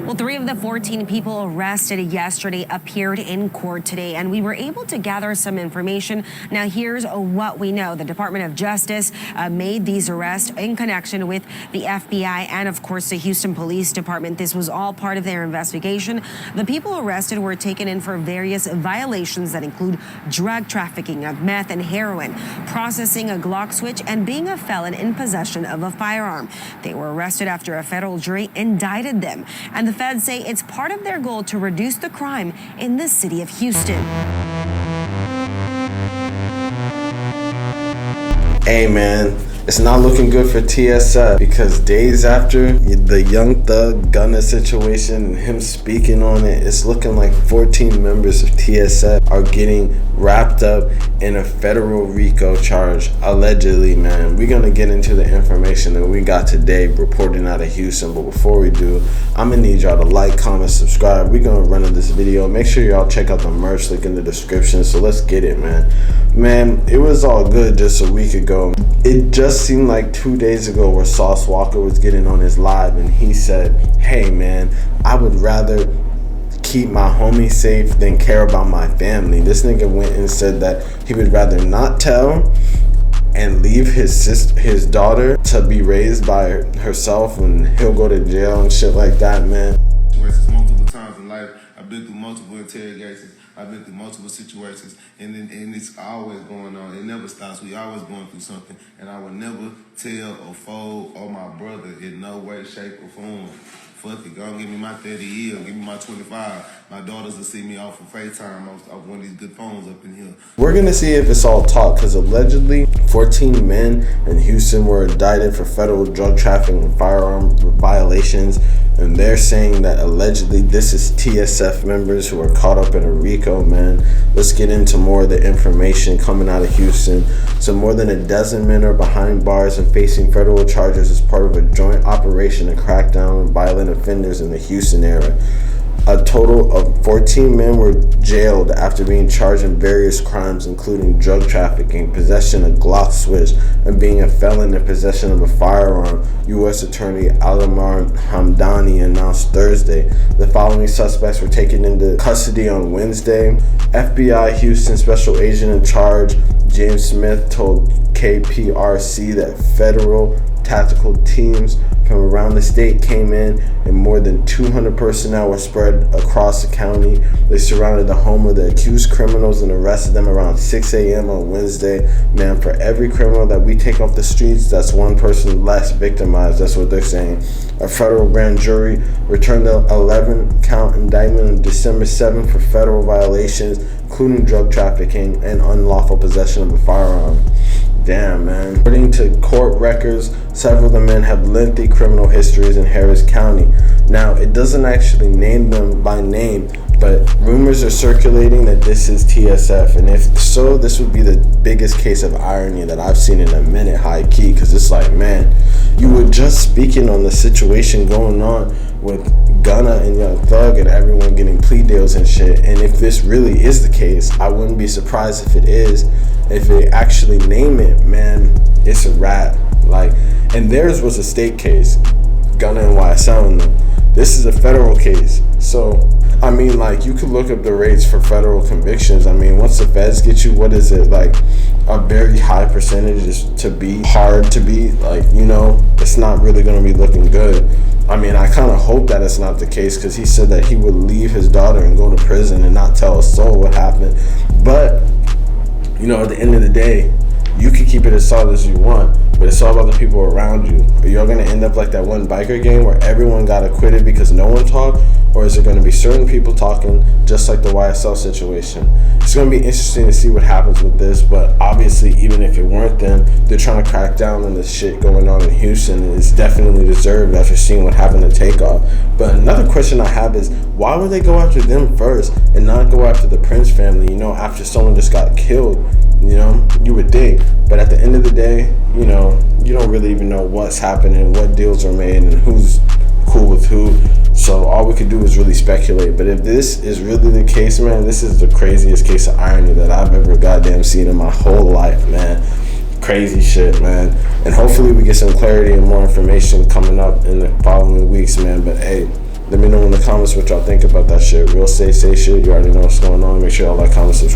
Well, 3 of the 14 people arrested yesterday appeared in court today, and we were able to gather some information. Now, here's what we know. The Department of Justice made these arrests in connection with the FBI and, of course, the Houston Police Department. This was all part of their investigation. The people arrested were taken in for various violations that include drug trafficking of meth and heroin, processing a Glock switch, and being a felon in possession of a firearm. They were arrested after a federal jury indicted them, and the feds say it's part of their goal to reduce the crime in the city of Houston. Hey man, it's not looking good for TSF, because days after the Young Thug Gunna situation and him speaking on it, it's looking like 14 members of TSF are getting wrapped up in a federal RICO charge, allegedly, man. We're gonna get into the information that we got today reporting out of Houston, but before we do, I'm gonna need y'all to like, comment, subscribe. We're gonna run in this video. Make sure y'all check out the merch link in the description. So let's get it, man. Man, it was all good just a week ago. It just seemed like 2 days ago where Sauce Walker was getting on his live and he said, hey man, I would rather keep my homie safe than care about my family. This nigga went and said that he would rather not tell and leave his daughter to be raised by herself, and he'll go to jail and shit like that, man. Multiple times in life, I've been through multiple interrogations. I've been through multiple situations, and it's always going on. It never stops. We always going through something, and I would never tell or fold or my brother in no way, shape, or form. Fuck it, go and give me my 30 years, give me my 25. My daughters will see me off of FaceTime off one of these good phones up in here. We're gonna see if it's all talk, because allegedly 14 men in Houston were indicted for federal drug trafficking and firearm violations, and they're saying that allegedly this is TSF members who are caught up in a RICO, man. Let's get into more of the information coming out of Houston. So more than a dozen men are behind bars and facing federal charges as part of a joint operation to crack down on violent offenders in the Houston area. A total of 14 men were jailed after being charged in various crimes, including drug trafficking, possession of Glock switch, and being a felon in possession of a firearm, U.S. Attorney Alamar Hamdani announced Thursday. The following suspects were taken into custody on Wednesday. FBI Houston Special Agent in Charge James Smith told KPRC that federal tactical teams from around the state came in, and more than 200 personnel were spread across the county. They surrounded the home of the accused criminals and arrested them around 6 a.m. on Wednesday. Man, for every criminal that we take off the streets, that's one person less victimized. That's what they're saying. A federal grand jury returned the 11-count indictment on December 7th for federal violations, including drug trafficking and unlawful possession of a firearm. Damn, man. According to court records, several of the men have lengthy criminal histories in Harris County. Now, it doesn't actually name them by name, but rumors are circulating that this is TSF, and if so, this would be the biggest case of irony that I've seen in a minute, high key, because it's like, man, you were just speaking on the situation going on with Gunna and Young Thug and everyone getting plea deals and shit, and if this really is the case, I wouldn't be surprised if it is. If they actually name it, man, it's a wrap. Like, and theirs was a state case, Gunna and YSL, and them. This is a federal case. So, I mean, like, you could look up the rates for federal convictions. I mean, once the feds get you, what is it, like a very high percentage is to be hard to beat? Like, you know, it's not really going to be looking good. I mean, I kind of hope that it's not the case, because he said that he would leave his daughter and go to prison and not tell a soul what happened. But you know, at the end of the day, you can keep it as solid as you want, but it's all about the people around you. Are y'all going to end up like that one biker gang where everyone got acquitted because no one talked? Or is it going to be certain people talking, just like the YSL situation? It's going to be interesting to see what happens with this, but obviously, even if it weren't them, they're trying to crack down on this shit going on in Houston, and it's definitely deserved after seeing what happened to Takeoff. But another question I have is, why would they go after them first and not go after the Prince family, you know, after someone just got killed? You know, you would think. But at the end of the day, you know, you don't really even know what's happening, what deals are made, and who's cool with who. So all we could do is really speculate. But if this is really the case, man, this is the craziest case of irony that I've ever goddamn seen in my whole life, man. Crazy shit, man. And hopefully we get some clarity and more information coming up in the following weeks, man. But hey, Let me know in the comments what y'all think about that shit. Real safe shit. You already know what's going on. Make sure y'all like, comment, subscribe.